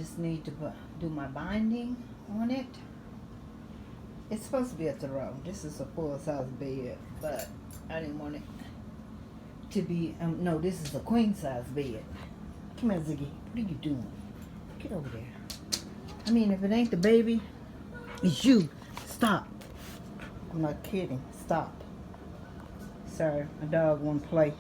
just need to do my binding on it. It's supposed to be a throw. This is a full-size bed, but I didn't want it to be, no, this is a queen-size bed. Come here, Ziggy. What are you doing? Get over there. I mean, if it ain't the baby, it's you. Stop. I'm not kidding. Stop. Sorry, my dog won't play.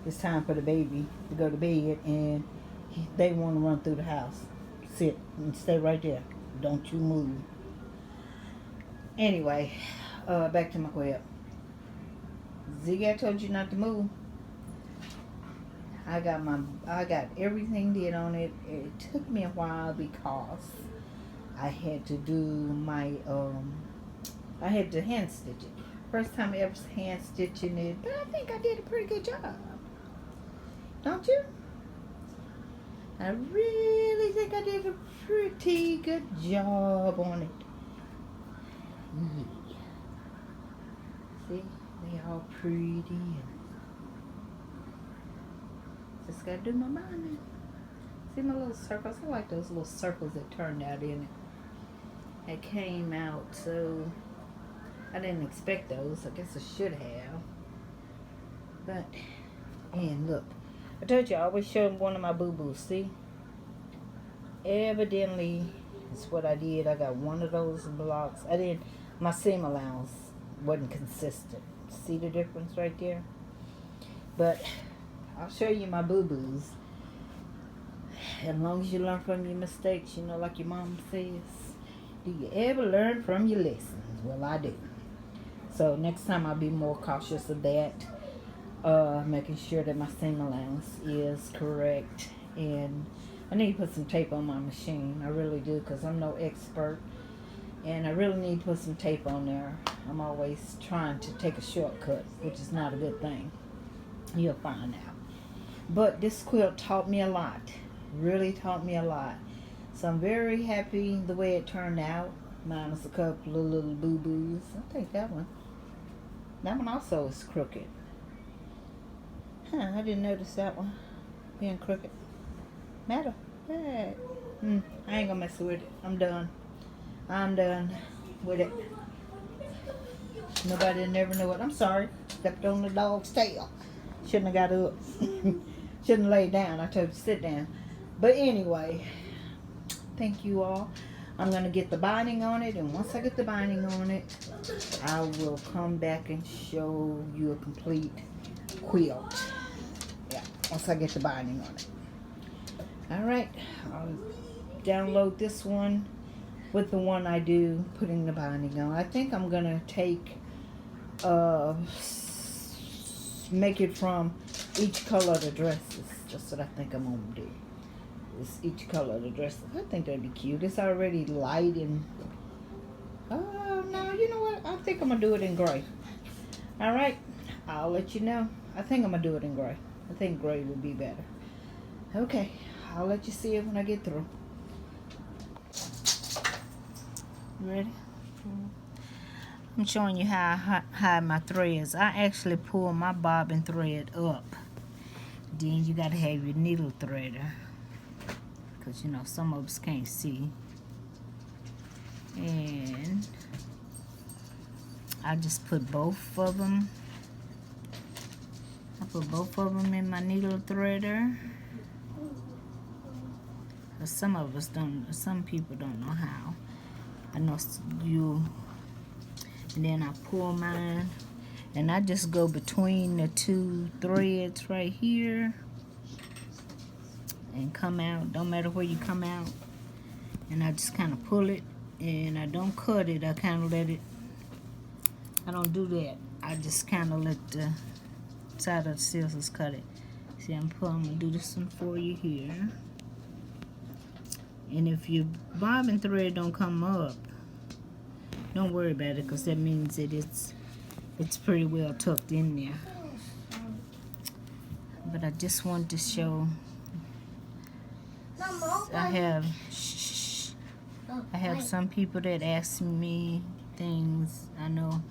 It's time for the baby to go to bed, and they want to run through the house. Sit and stay right there. Don't you move. Anyway, back to my quilt. Ziggy, I told you not to move. I got everything did on it. It took me a while because I had to do my I had to hand stitch it. First time ever hand stitching it, but I think I did a pretty good job. Don't you? I really think I did a pretty good job on it. Yeah. See, they all pretty. Just gotta do my binding. See my little circles? I like those little circles that turned out in it. It came out, so I didn't expect those. I guess I should have. But, and look. I told you I always show one of my boo-boos, see? Evidently, it's what I did. I got one of those blocks. My seam allowance wasn't consistent. See the difference right there? But, I'll show you my boo-boos. As long as you learn from your mistakes, you know, like your mom says. Do you ever learn from your lessons? Well, I do. So, next time I'll be more cautious of that. Making sure that my seam allowance is correct, and I need to put some tape on my machine. I really do, because I'm no expert, and I really need to put some tape on there. I'm always trying to take a shortcut, which is not a good thing. You'll find out. But this quilt taught me a lot, really taught me a lot. So I'm very happy the way it turned out, minus a couple of little boo-boos. I think that one also is crooked. I didn't notice that one being crooked. Matter of fact, I ain't gonna mess with it. I'm done with it. Nobody never knew it. I'm sorry. Stepped on the dog's tail. Shouldn't have got up. Shouldn't have laid down. I told you to sit down. But anyway, thank you all. I'm gonna get the binding on it, and once I get the binding on it, I will come back and show you a complete quilt. Once I get the binding on it. Alright, I'll download this one with the one I do putting the binding on. I think I'm going to take, make it from each color of the dresses. That's what I think I'm going to do. It's each color of the dresses. I think that'd be cute. It's already light and, no, you know what? I think I'm going to do it in gray. Alright, I'll let you know. I think I'm going to do it in gray. I think gray would be better. Okay, I'll let you see it when I get through. Ready? I'm showing you how I hide my threads. I actually pull my bobbin thread up. Then you gotta have your needle threader, because you know some of us can't see. And I just put both of them. I put both of them in my needle threader. Some of us don't, some people don't know how. I know you. And then I pull mine, and I just go between the two threads right here and come out. Don't matter where you come out. And I just kind of pull it, and I don't cut it. I kind of let it, I don't do that. I just kind of let the side of the scissors cut it. See, I'm going to do this one for you here. And if your bobbin thread don't come up, don't worry about it, because that means that it's pretty well tucked in there. But I just wanted to show. I have some people that ask me things. I know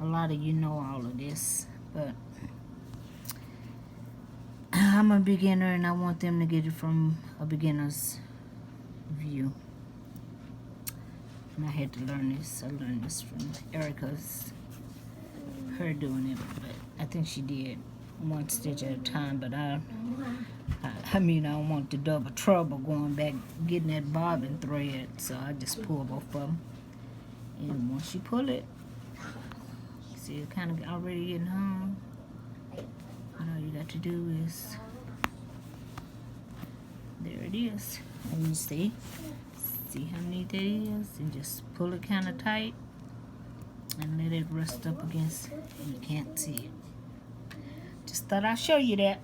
a lot of you know all of this, but I'm a beginner and I want them to get it from a beginner's view. And I had to learn this. I learned this from Erica's, her doing it, but I think she did one stitch at a time. But I mean, I don't want the double trouble going back getting that bobbin thread, so I just pull both of them. And once you pull it, see it kind of already getting hung. And all you got to do is, there it is. And you see how neat that is, and just pull it kind of tight and let it rest up against, you can't see it. Just thought I'd show you that.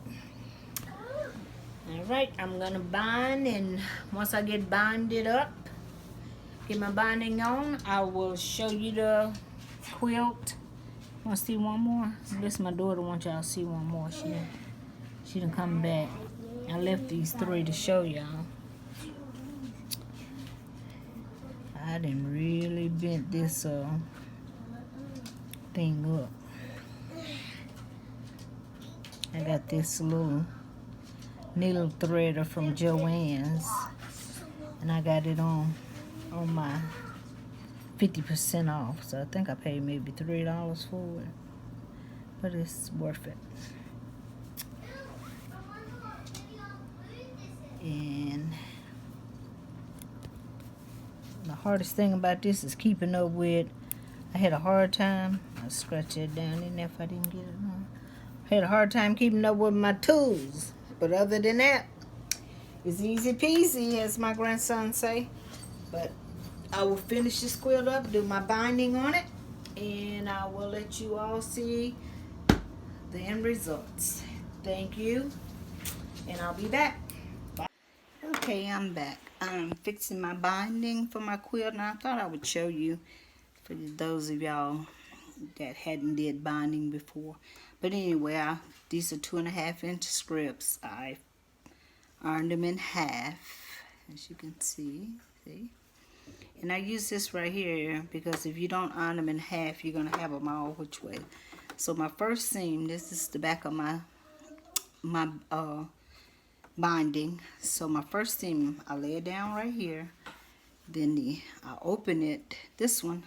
Alright, I'm gonna bind, and once I get binded up, get my binding on, I will show you the quilt. Want to see one more? This my daughter wants y'all to see one more. She done come back. I left these 3 to show y'all. I done really bent this thing up. I got this little needle threader from Joann's, and I got it on my 50% off, so I think I paid maybe $3 for it, but it's worth it. And the hardest thing about this is keeping up with, I had a hard time, I'll scratch it down in there if I didn't get it on. I had a hard time keeping up with my tools, but other than that, it's easy peasy, as my grandson say. But I will finish this quilt up, do my binding on it, and I will let you all see the end results. Thank you, and I'll be back. Bye. Okay, I'm back. I'm fixing my binding for my quilt, and I thought I would show you for those of y'all that hadn't did binding before. But anyway, these are 2.5-inch scripts. I ironed them in half, as you can see. And I use this right here because if you don't iron them in half, you're gonna have them all which way. So my first seam, this is the back of my binding. So my first seam, I lay it down right here. Then I open it, this one,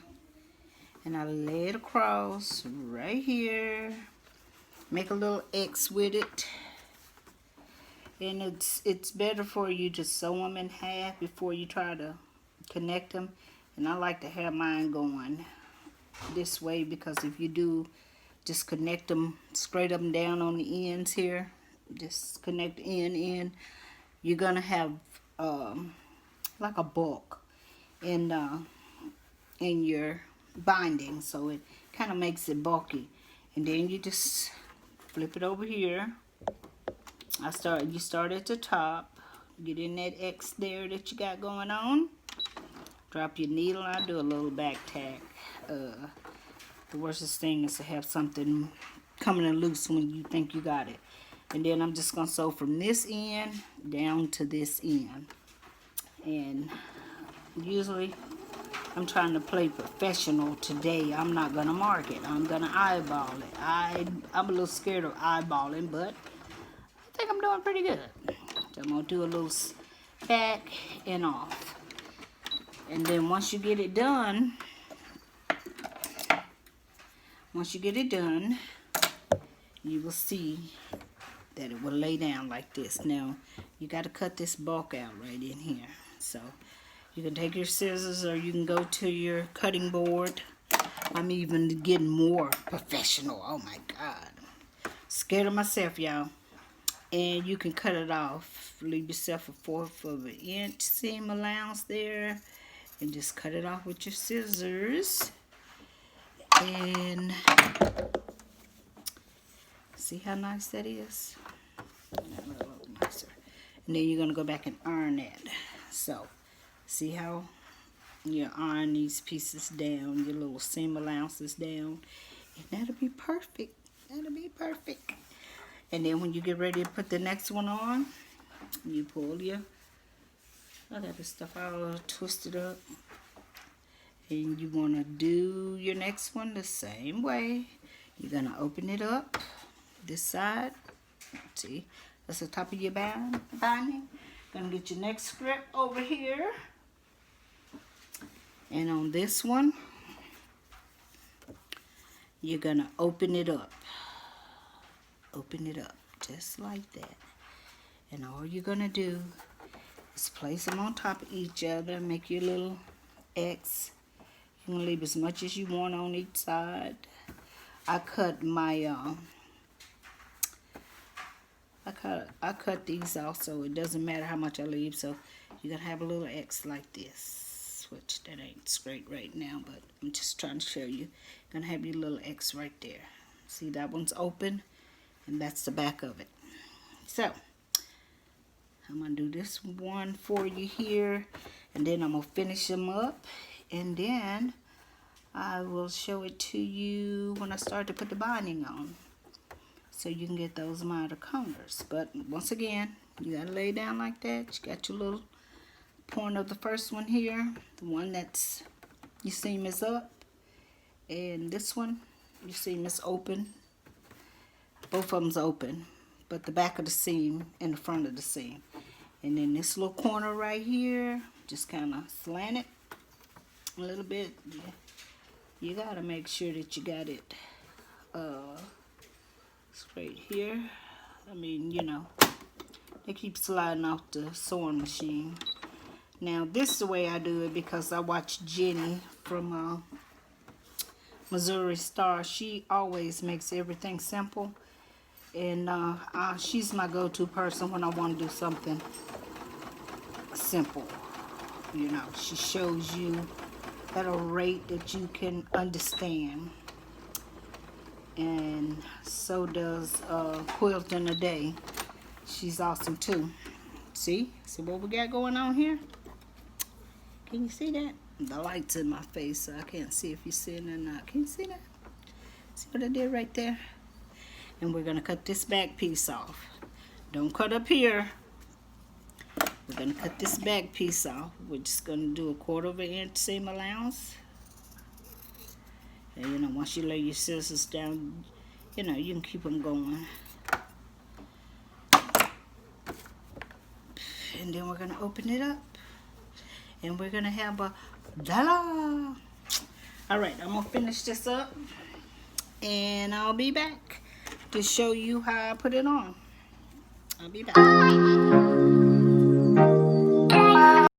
and I lay it across right here. Make a little X with it. And it's better for you to sew them in half before you try to connect them. And I like to have mine going this way, because if you do just connect them straight up and down on the ends here, just connect in, you're gonna have like a bulk in your binding, so it kind of makes it bulky. And then you just flip it over here. You start at the top, get in that X there that you got going on, drop your needle. I do a little back tack. The worstest thing is to have something coming in loose when you think you got it. And then I'm just gonna sew from this end down to this end. And usually I'm trying to play professional today. I'm not gonna mark it. I'm gonna eyeball it. I'm a little scared of eyeballing, but I think I'm doing pretty good. So I'm gonna do a little back and off. And then once you get it done, you will see that it will lay down like this. Now, you got to cut this bulk out right in here. So, you can take your scissors or you can go to your cutting board. I'm even getting more professional. Oh my God. Scared of myself, y'all. And you can cut it off. Leave yourself a 1/4 of an inch seam allowance there. And just cut it off with your scissors. And see how nice that is? A little nicer. And then you're going to go back and iron that. So, see how you iron these pieces down, your little seam allowances down. And that'll be perfect. That'll be perfect. And then when you get ready to put the next one on, you pull your, I got this stuff all twisted up. And you want to do your next one the same way. You're going to open it up this side. See, That's the top of your binding. Gonna get your next script over here. And on this one, you're gonna open it up. Open it up just like that. And all you're gonna do is place them on top of each other. Make your little X. You can leave as much as you want on each side. I cut my I cut these off, so it doesn't matter how much I leave. So you're gonna have a little X like this, which that ain't straight right now, but I'm just trying to show you. You're gonna have your little X right there. See, that one's open, and that's the back of it. So I'm gonna do this one for you here, and then I'm gonna finish them up, and then I will show it to you when I start to put the binding on, so you can get those miter corners. But once again, you gotta lay down like that. You got your little point of the first one here, the one that's your seam is up, and this one your seam is open. Both of them's open, but the back of the seam and the front of the seam. And then this little corner right here, just kind of slant it a little bit. You gotta make sure that you got it straight here. I mean, you know, they keep sliding off the sewing machine. Now this is the way I do it because I watch Jenny from Missouri Star. She always makes everything simple, and she's my go-to person when I want to do something simple. You know, she shows you at a rate that you can understand, and so does Quilting a Day. She's awesome too. See what we got going on here? Can you see that? The light's in my face, so I can't see if you're seeing it or not. Can you see that? See what I did right there? And we're gonna cut this back piece off. Don't cut up here. We're gonna cut this back piece off. We're just gonna do a 1/4 of an inch seam allowance. And you know, once you lay your scissors down, you know, you can keep them going. And then we're gonna open it up, and we're gonna have a da-la. All right, I'm gonna finish this up, and I'll be back to show you how I put it on. I'll be back.